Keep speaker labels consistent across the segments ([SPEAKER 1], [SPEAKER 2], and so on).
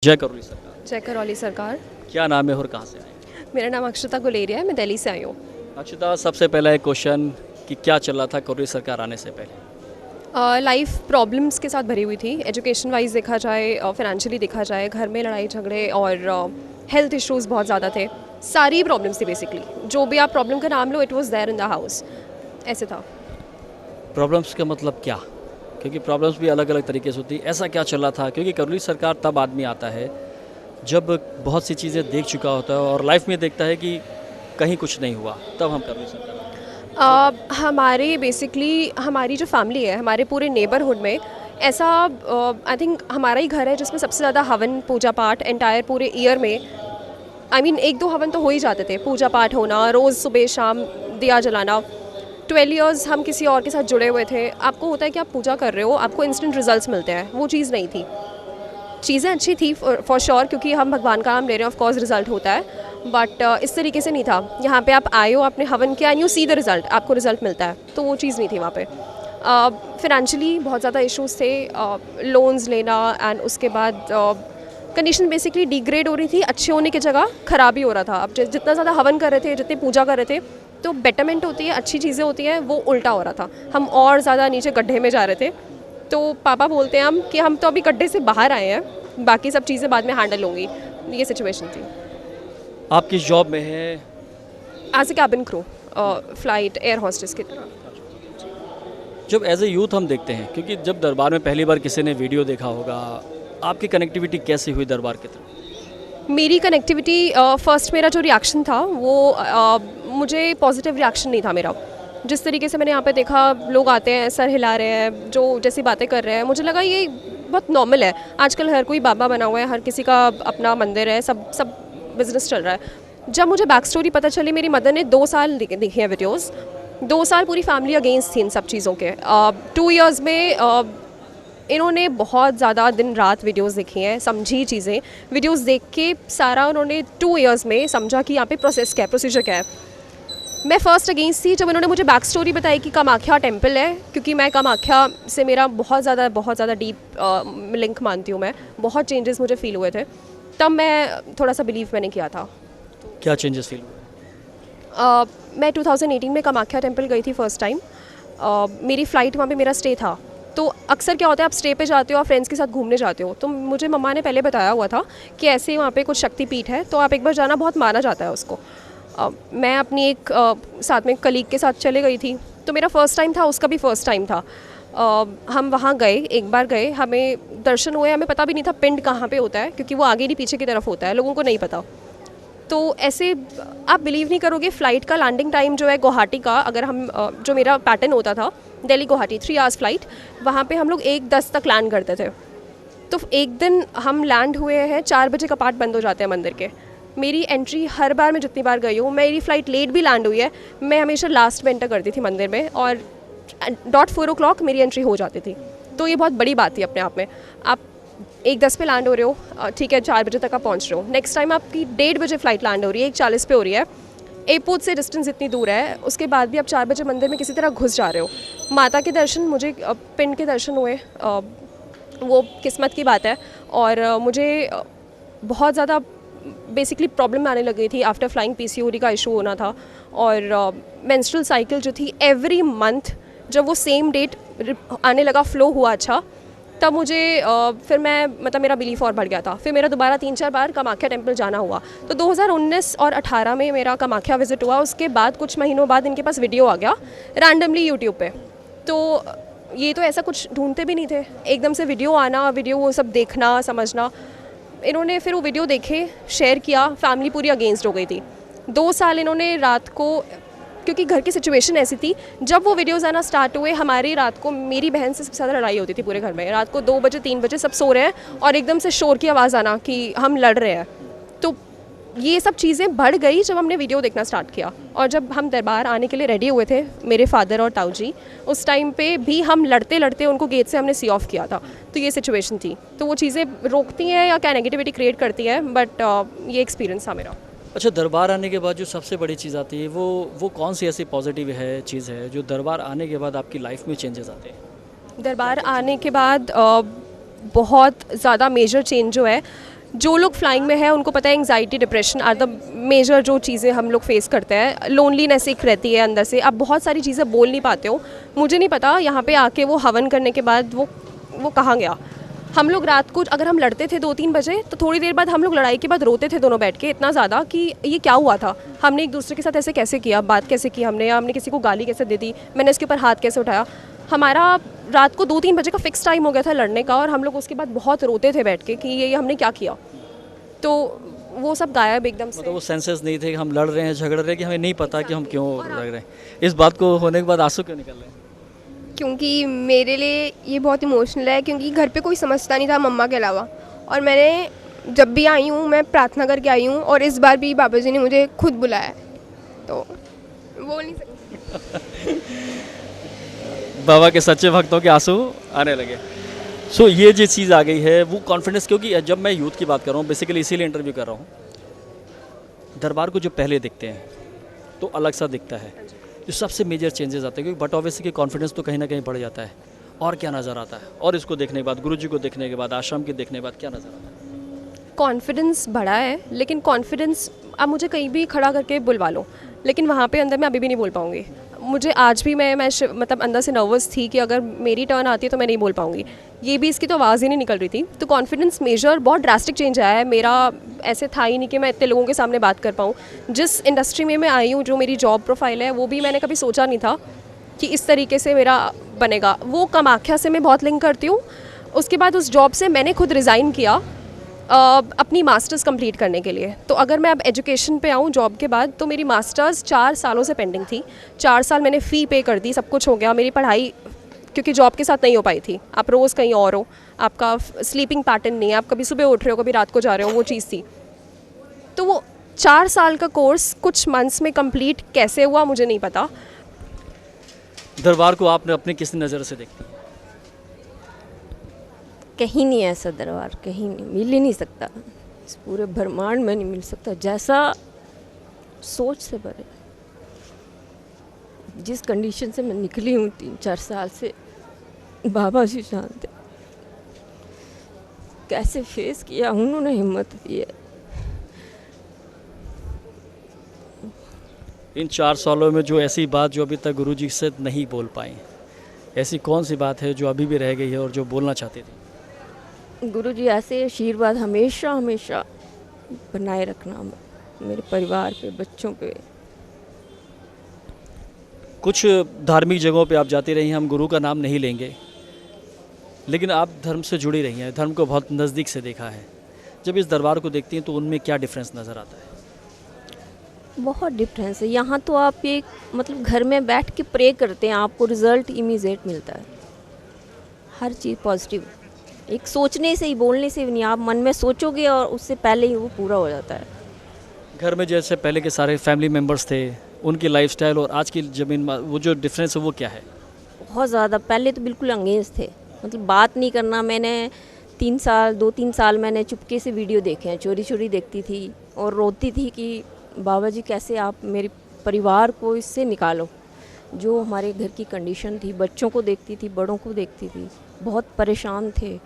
[SPEAKER 1] जय करौली सरकार।
[SPEAKER 2] जय करौली सरकार।
[SPEAKER 1] क्या नाम है और कहाँ से आए?
[SPEAKER 2] मेरा नाम अक्षता गुलेरिया है, मैं दिल्ली से आई हूँ।
[SPEAKER 1] अक्षता, सबसे पहला एक क्वेश्चन कि क्या चल रहा था करौली सरकार आने से पहले?
[SPEAKER 2] लाइफ प्रॉब्लम्स के साथ भरी हुई थी। एजुकेशन वाइज देखा जाए, फाइनेंशियली देखा जाए, घर में लड़ाई झगड़े और हेल्थ इश्यूज़ बहुत ज़्यादा थे। सारी प्रॉब्लम्स थी बेसिकली, जो भी आप प्रॉब्लम का नाम लो, it was there in the house, ऐसे था।
[SPEAKER 1] प्रॉब्लम्स का मतलब क्या? क्योंकि प्रॉब्लम्स भी अलग अलग तरीके से होती है। ऐसा क्या चल रहा था? क्योंकि करौली सरकार तब आदमी आता है जब बहुत सी चीज़ें देख चुका होता है और लाइफ में देखता है कि कहीं कुछ नहीं हुआ, तब हम करौली सरकार आते हैं।
[SPEAKER 2] हमारे बेसिकली हमारी जो फैमिली है, हमारे पूरे नेबरहुड में ऐसा आई थिंक हमारा ही घर है जिसमें सबसे ज़्यादा हवन पूजा पाठ एंटायर पूरे ईयर में, आई मीन एक दो हवन तो हो ही जाते थे। पूजा पाठ होना, रोज़ सुबह शाम दिया जलाना। 12 इयर्स हम किसी और के साथ जुड़े हुए थे। आपको होता है कि आप पूजा कर रहे हो, आपको इंस्टेंट रिजल्ट्स मिलते हैं, वो चीज़ नहीं थी। चीज़ें अच्छी थी फॉर श्योर, क्योंकि हम भगवान का नाम ले रहे हैं, ऑफ कोर्स रिजल्ट होता है, बट इस तरीके से नहीं था। यहाँ पे आप आए हो, आपने हवन किया and you see the result, आपको रिज़ल्ट मिलता है, तो वो चीज़ नहीं थी वहाँ पे। फिनेंशियली बहुत ज़्यादा इश्यूज़ थे, लोन्स लेना एंड उसके बाद कंडीशन बेसिकली डिग्रेड हो रही थी। अच्छे होने की जगह ख़राब ही हो रहा था। अब जितना ज़्यादा हवन कर रहे थे, जितनी पूजा कर रहे थे, तो बेटरमेंट होती है, अच्छी चीज़ें होती हैं, वो उल्टा हो रहा था। हम और ज़्यादा नीचे गड्ढे में जा रहे थे। तो पापा बोलते हैं हम कि हम तो अभी गड्ढे से बाहर आए हैं, बाकी सब चीज़ें बाद में हैंडल होंगी। ये सिचुएशन थी।
[SPEAKER 1] आप किस जॉब में हैं?
[SPEAKER 2] As a cabin crew, flight air hostess की तरह।
[SPEAKER 1] जब एज ए यूथ हम देखते हैं, क्योंकि जब दरबार में पहली बार किसी ने वीडियो देखा होगा, आपकी कनेक्टिविटी कैसी हुई दरबार की तरफ?
[SPEAKER 2] मेरी कनेक्टिविटी, फर्स्ट मेरा जो रिएक्शन था वो मुझे पॉजिटिव रिएक्शन नहीं था मेरा। जिस तरीके से मैंने यहाँ पे देखा, लोग आते हैं, सर हिला रहे हैं, जो जैसी बातें कर रहे हैं, मुझे लगा ये बहुत नॉर्मल है। आजकल हर कोई बाबा बना हुआ है, हर किसी का अपना मंदिर है, सब बिजनेस चल रहा है। जब मुझे बैक स्टोरी पता चली, मेरी मदर ने 2 साल देखी हैं वीडियोज़। 2 साल पूरी फैमिली अगेंस्ट थी इन सब चीज़ों के। 2 इयर्स में इन्होंने बहुत ज़्यादा दिन रात वीडियोस देखी हैं, समझी चीज़ें। वीडियोस देख के सारा उन्होंने 2 इयर्स में समझा कि यहाँ पे प्रोसेस क्या है, प्रोसीजर क्या है। मैं फ़र्स्ट अगेंस्ट थी जब इन्होंने मुझे बैक स्टोरी बताई कि कामाख्या टेम्पल है, क्योंकि मैं कामाख्या से मेरा बहुत ज़्यादा डीप लिंक मानती हूँ मैं। बहुत चेंजेस मुझे फ़ील हुए थे, तब मैं थोड़ा सा बिलीव मैंने किया था।
[SPEAKER 1] क्या चेंजेस फील हुए?
[SPEAKER 2] मैं 2018 में कामाख्या टेम्पल गई थी फर्स्ट टाइम। मेरी फ़्लाइट वहाँ पे मेरा स्टे था। तो अक्सर क्या होता है, आप स्टे पे जाते हो, आप फ्रेंड्स के साथ घूमने जाते हो, तो मुझे मम्मा ने पहले बताया हुआ था कि ऐसे वहाँ पे कुछ शक्तिपीठ है, तो आप एक बार जाना, बहुत माना जाता है उसको। मैं अपनी एक साथ में कलीग के साथ चले गई थी, तो मेरा फ़र्स्ट टाइम था, उसका भी फ़र्स्ट टाइम था। हम वहाँ गए, एक बार गए, हमें दर्शन हुए, हमें पता भी नहीं था पिंड कहाँ पे होता है, क्योंकि वो आगे नहीं पीछे की तरफ होता है, लोगों को नहीं पता। तो ऐसे आप बिलीव नहीं करोगे, फ़्लाइट का लैंडिंग टाइम जो है गुवाहाटी का, अगर हम जो मेरा पैटर्न होता था दिल्ली गुवाहाटी 3 आवर्स फ़्लाइट, वहाँ पे हम लोग 1:10 तक लैंड करते थे। तो एक दिन हम लैंड हुए हैं, 4 बजे कपाट बंद हो जाते हैं मंदिर के। मेरी एंट्री हर बार, मैं जितनी बार गई हूँ, मेरी फ़्लाइट लेट भी लैंड हुई है, मैं हमेशा लास्ट में एंटर करती थी मंदिर में, और .4 o'clock मेरी एंट्री हो जाती थी। तो ये बहुत बड़ी बात थी अपने आप में। आप 1:10 पे लैंड हो रहे हो, ठीक है, 4 बजे तक आप पहुँच रहे हो। नेक्स्ट टाइम आपकी 1:30 बजे फ़्लाइट लैंड हो रही है, 1:40 पे हो रही है। एयरपोर्ट से डिस्टेंस इतनी दूर है, उसके बाद भी आप 4 बजे मंदिर में किसी तरह घुस जा रहे हो। माता के दर्शन, मुझे पिंड के दर्शन हुए, वो किस्मत की बात है। और मुझे बहुत ज़्यादा बेसिकली प्रॉब्लम आने लगी थी आफ्टर फ्लाइंग। पीसीओडी का इशू होना था, और मेंस्ट्रुअल साइकिल जो थी एवरी मंथ, जब वो सेम डेट आने लगा, फ्लो हुआ अच्छा, तब मुझे फिर मैं मतलब मेरा बिलीफ और बढ़ गया था। फिर मेरा दोबारा 3-4 बार कामाख्या टेम्पल जाना हुआ। तो 2019 और 18 में मेरा कामाख्या विजिट हुआ। उसके बाद कुछ महीनों बाद इनके पास वीडियो आ गया रैंडमली यूट्यूब पे। तो ये तो ऐसा कुछ ढूंढते भी नहीं थे, एकदम से वीडियो आना, वीडियो वो सब देखना, समझना। इन्होंने फिर वो वीडियो देखे, शेयर किया, फैमिली पूरी अगेंस्ट हो गई थी। 2 साल इन्होंने रात को, क्योंकि घर की सिचुएशन ऐसी थी, जब वो वीडियोज़ आना स्टार्ट हुए, हमारी रात को, मेरी बहन से सबसे ज़्यादा लड़ाई होती थी पूरे घर में। रात को 2 बजे 3 बजे सब सो रहे हैं और एकदम से शोर की आवाज़ आना कि हम लड़ रहे हैं। तो ये सब चीज़ें बढ़ गई जब हमने वीडियो देखना स्टार्ट किया। और जब हम दरबार आने के लिए रेडी हुए थे, मेरे फादर और ताऊ जी, उस टाइम पे भी हम लड़ते लड़ते उनको गेट से हमने सी ऑफ किया था। तो ये सिचुएशन थी। तो वो चीज़ें रोकती हैं या क्या नेगेटिविटी क्रिएट करती है, बट ये एक्सपीरियंस था मेरा।
[SPEAKER 1] अच्छा, दरबार आने के बाद जो सबसे बड़ी चीज़ आती है, वो कौन सी ऐसी पॉजिटिव है चीज़ है जो दरबार आने के बाद आपकी लाइफ में चेंजेस आते हैं?
[SPEAKER 2] दरबार आने के बाद बहुत ज़्यादा मेजर चेंज जो है, जो लोग फ्लाइंग में है उनको पता है anxiety depression are the major जो चीज़ें हम लोग फेस करते हैं। लोनलीनेस एक रहती है अंदर से, आप बहुत सारी चीज़ें बोल नहीं पाते हो। मुझे नहीं पता यहाँ पे आके वो हवन करने के बाद वो कहाँ गया। हम लोग रात को अगर हम लड़ते थे 2-3 बजे तो थोड़ी देर बाद हम लोग लड़ाई के बाद रोते थे दोनों बैठ के, इतना ज़्यादा कि ये क्या हुआ था, हमने एक दूसरे के साथ ऐसे कैसे किया, बात कैसे की हमने किसी को गाली कैसे दे दी, मैंने इसके ऊपर हाथ कैसे उठाया। हमारा रात को 2-3 बजे का फिक्स टाइम हो गया था लड़ने का, और हम लोग उसके बाद बहुत रोते थे बैठ के कि ये हमने क्या किया। तो वो सब गायब एकदम से।
[SPEAKER 1] मतलब वो सेंसेस नहीं थे कि हम लड़ रहे हैं, झगड़ रहे हैं, कि हमें नहीं पता कि हम क्यों लड़ रहे हैं। इस बात को होने के बाद आंसू क्यों निकल रहे हैं?
[SPEAKER 3] क्योंकि मेरे लिए ये बहुत इमोशनल है, क्योंकि घर पे कोई समझता नहीं था मम्मा के अलावा। और मैंने जब भी आई हूँ मैं प्रार्थना करके आई हूँ, और इस बार भी बाबा जी ने मुझे खुद बुलाया है, तो बोल नहीं सकती।
[SPEAKER 1] बाबा के सच्चे भक्तों के आंसू आने लगे। सो ये जो चीज़ आ गई है वो कॉन्फिडेंस, क्योंकि जब मैं यूथ की बात कर रहा हूँ बेसिकली इसीलिए इंटरव्यू कर रहा हूँ, दरबार को जो पहले दिखते हैं तो अलग सा दिखता है, जो सबसे मेजर चेंजेस आते हैं, क्योंकि बट ऑब्वियसली कॉन्फिडेंस तो कहीं ना कहीं बढ़ जाता है। और क्या नज़र आता है, और इसको देखने के बाद, गुरुजी को देखने के बाद, आश्रम के देखने के बाद क्या नज़र आता है?
[SPEAKER 2] कॉन्फिडेंस बढ़ा है, लेकिन कॉन्फिडेंस आप मुझे कहीं भी खड़ा करके बुलवा लो, लेकिन वहाँ पे अंदर मैं अभी भी नहीं बोल पाऊँगी। मुझे आज भी मैं मतलब अंदर से नर्वस थी कि अगर मेरी टर्न आती है तो मैं नहीं बोल पाऊँगी। ये भी इसकी तो आवाज़ ही नहीं निकल रही थी। तो कॉन्फिडेंस मेजर बहुत ड्रास्टिक चेंज आया है मेरा। ऐसे था ही नहीं कि मैं इतने लोगों के सामने बात कर पाऊँ। जिस इंडस्ट्री में मैं आई हूँ, जो मेरी जॉब प्रोफाइल है, वो भी मैंने कभी सोचा नहीं था कि इस तरीके से मेरा बनेगा। वो कामाख्या से मैं बहुत लिंक करती हूँ। उसके बाद उस जॉब से मैंने खुद रिज़ाइन किया अपनी मास्टर्स कंप्लीट करने के लिए। तो अगर मैं अब एजुकेशन पे आऊँ जॉब के बाद, तो मेरी मास्टर्स 4 सालों से पेंडिंग थी। 4 साल मैंने फ़ी पे कर दी, सब कुछ हो गया। मेरी पढ़ाई क्योंकि जॉब के साथ नहीं हो पाई थी। आप रोज़ कहीं और हो, आपका स्लीपिंग पैटर्न नहीं है, आप कभी सुबह उठ रहे हो, कभी रात को जा रहे हो, वो चीज़ थी। तो वो 4 साल का कोर्स कुछ मंथ्स में कंप्लीट कैसे हुआ मुझे नहीं पता।
[SPEAKER 1] दरबार को आपने अपनी किस नज़र से देखती है?
[SPEAKER 4] कहीं नहीं है ऐसा दरबार, कहीं नहीं, मिल ही नहीं सकता। इस पूरे ब्रह्मांड में नहीं मिल सकता, जैसा सोच से भरे। जिस कंडीशन से मैं निकली हूँ 3-4 साल से, बाबा जी जानते कैसे फेस किया, उन्होंने हिम्मत दी है।
[SPEAKER 1] इन 4 सालों में जो ऐसी बात जो अभी तक गुरुजी से नहीं बोल पाई, ऐसी कौन सी बात है जो अभी भी रह गई है और जो बोलना चाहती थी?
[SPEAKER 4] गुरुजी ऐसे आशीर्वाद हमेशा हमेशा बनाए रखना मेरे परिवार पे, बच्चों पे।
[SPEAKER 1] कुछ धार्मिक जगहों पे आप जाती रही हैं, हम गुरु का नाम नहीं लेंगे, लेकिन आप धर्म से जुड़ी रही हैं, धर्म को बहुत नज़दीक से देखा है। जब इस दरबार को देखती हैं तो उनमें क्या डिफरेंस नज़र आता है?
[SPEAKER 4] बहुत डिफरेंस है। यहाँ तो आप एक मतलब घर में बैठ के प्रे करते हैं, आपको रिज़ल्ट इमीडिएट मिलता है। हर चीज़ पॉजिटिव, एक सोचने से ही, बोलने से भी नहीं, आप मन में सोचोगे और उससे पहले ही वो पूरा हो जाता है।
[SPEAKER 1] घर में जैसे पहले के सारे फैमिली मेम्बर्स थे, उनकी लाइफस्टाइल और आज की ज़मीन, वो जो डिफरेंस है वो क्या है?
[SPEAKER 4] बहुत ज़्यादा। पहले तो बिल्कुल अंगेज थे, मतलब बात नहीं करना। मैंने 2-3 साल मैंने चुपके से वीडियो देखे हैं, चोरी चोरी देखती थी और रोती थी कि बाबा जी कैसे आप मेरे परिवार को इससे निकालो। जो हमारे घर की कंडीशन थी, बच्चों को देखती थी, बड़ों को देखती थी, बहुत परेशान थे।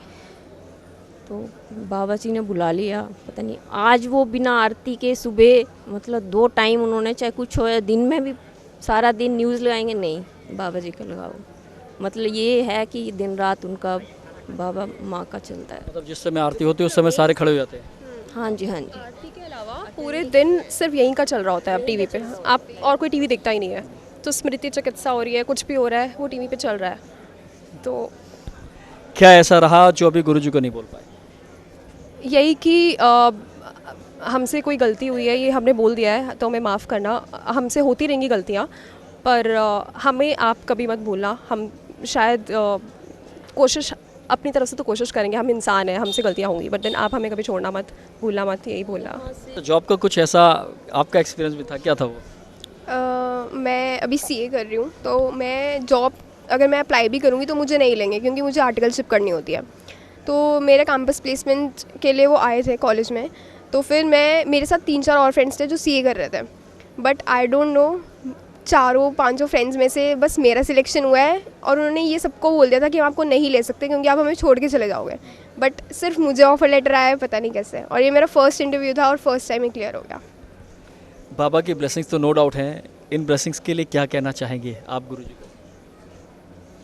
[SPEAKER 4] तो बाबा जी ने बुला लिया, पता नहीं आज वो बिना आरती के सुबह मतलब 2 टाइम उन्होंने, चाहे कुछ हो या दिन में भी सारा दिन न्यूज़ लगाएंगे, नहीं बाबा जी का लगाओ। मतलब ये है कि दिन रात उनका बाबा माँ का चलता है।
[SPEAKER 1] मतलब जिस समय आरती होती है उस समय सारे खड़े हो जाते हैं?
[SPEAKER 4] हाँ जी, हाँ जी।
[SPEAKER 2] आरती के अलावा पूरे दिन सिर्फ यहीं का चल रहा होता है अब टीवी पे। आप और कोई टीवी देखता ही नहीं है। तो स्मृति चिकित्सा हो रही है, कुछ भी हो रहा है, वो टीवी पे चल रहा है। तो
[SPEAKER 1] क्या ऐसा रहा जो अभी गुरुजी को नहीं बोल पाए?
[SPEAKER 2] यही कि हमसे कोई गलती हुई है, ये हमने बोल दिया है तो हमें माफ़ करना। हमसे होती रहेंगी गलतियाँ, पर हमें आप कभी मत भूलना। हम शायद कोशिश अपनी तरफ से तो कोशिश करेंगे, हम इंसान हैं, हमसे गलतियाँ होंगी, बट देन आप हमें कभी छोड़ना मत, भूलना मत, यही बोला।
[SPEAKER 1] तो जॉब का कुछ ऐसा आपका एक्सपीरियंस भी था, क्या था वो?
[SPEAKER 3] मैं अभी सीए कर रही हूँ, तो मैं जॉब अगर मैं अप्लाई भी करूँगी तो मुझे नहीं लेंगे, क्योंकि मुझे आर्टिकलशिप करनी होती है। तो मेरे कैंपस प्लेसमेंट के लिए वो आए थे कॉलेज में, तो फिर मेरे साथ 3-4 और फ्रेंड्स थे जो सीए कर रहे थे, बट आई डोंट नो चारों पांचों फ्रेंड्स में से बस मेरा सिलेक्शन हुआ है, और उन्होंने ये सबको बोल दिया था कि हम आपको नहीं ले सकते क्योंकि आप हमें छोड़ के चले जाओगे, बट सिर्फ मुझे ऑफर लेटर आया है, पता नहीं कैसे। और ये मेरा फर्स्ट इंटरव्यू था और फर्स्ट टाइम ही क्लियर हो गया।
[SPEAKER 1] बाबा की ब्लेसिंग्स तो नो डाउट हैं, इन ब्लेसिंग्स के लिए क्या कहना चाहेंगे आप गुरुजी को?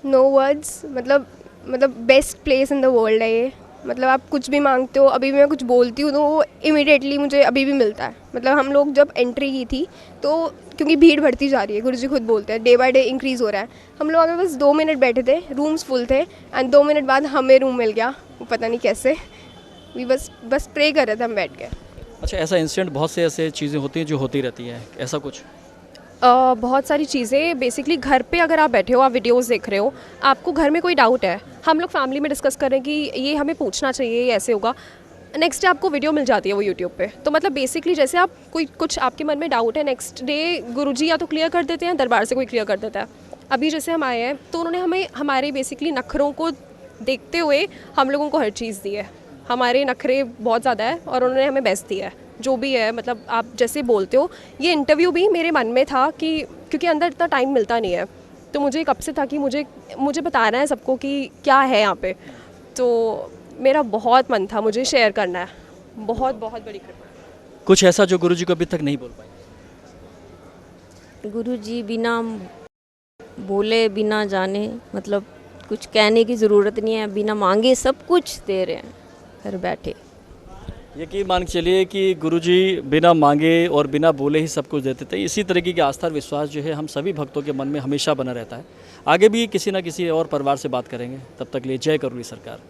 [SPEAKER 3] नो वर्ड्स, मतलब best place in the world है ये। मतलब आप कुछ भी मांगते हो, अभी भी मैं कुछ बोलती हूँ तो वो इमिडिएटली मुझे अभी भी मिलता है। मतलब हम लोग जब एंट्री की थी तो क्योंकि भीड़ बढ़ती जा रही है, गुरुजी खुद बोलते हैं डे बाय डे इंक्रीज़ हो रहा है। हम लोग आगे बस 2 मिनट बैठे थे, रूम्स फुल थे, एंड 2 मिनट बाद हमें रूम मिल गया, वो पता नहीं कैसे। भी बस प्रे कर रहे थे हम बैठ के।
[SPEAKER 1] अच्छा, ऐसा इंसिडेंट बहुत से ऐसे चीज़ें होती हैं जो होती रहती हैं, ऐसा कुछ?
[SPEAKER 2] बहुत सारी चीज़ें बेसिकली घर पे अगर आप बैठे हो, आप वीडियोस देख रहे हो, आपको घर में कोई डाउट है, हम लोग फैमिली में डिस्कस करें कि ये हमें पूछना चाहिए, ये ऐसे होगा, नेक्स्ट डे आपको वीडियो मिल जाती है वो यूट्यूब पे। तो मतलब बेसिकली जैसे आप कुछ आपके मन में डाउट है, नेक्स्ट डे गुरुजी या तो क्लियर कर देते हैं, दरबार से कोई क्लियर कर देता है। अभी जैसे हम आए हैं तो उन्होंने हमें हमारे बेसिकली नखरों को देखते हुए हम लोगों को हर चीज़ दी है। हमारे नखरे बहुत ज़्यादा है और उन्होंने हमें बेस्ट दिया है जो भी है। मतलब आप जैसे बोलते हो, ये इंटरव्यू भी मेरे मन में था कि क्योंकि अंदर इतना टाइम मिलता नहीं है, तो मुझे कब से था कि मुझे बताना है सबको कि क्या है यहाँ पे। तो मेरा बहुत मन था, मुझे शेयर करना है। बहुत बहुत बड़ी कृपा।
[SPEAKER 1] कुछ ऐसा जो गुरुजी को अभी तक नहीं बोल पाए?
[SPEAKER 4] गुरुजी बिना बोले, बिना जाने, मतलब कुछ कहने की ज़रूरत नहीं है, बिना मांगे सब कुछ दे रहे हैं घर बैठे।
[SPEAKER 1] यकीन मान के चलिए कि गुरुजी बिना मांगे और बिना बोले ही सब कुछ देते थे। इसी तरीके की आस्था और विश्वास जो है हम सभी भक्तों के मन में हमेशा बना रहता है। आगे भी किसी ना किसी और परिवार से बात करेंगे, तब तक लिए जय करुली सरकार।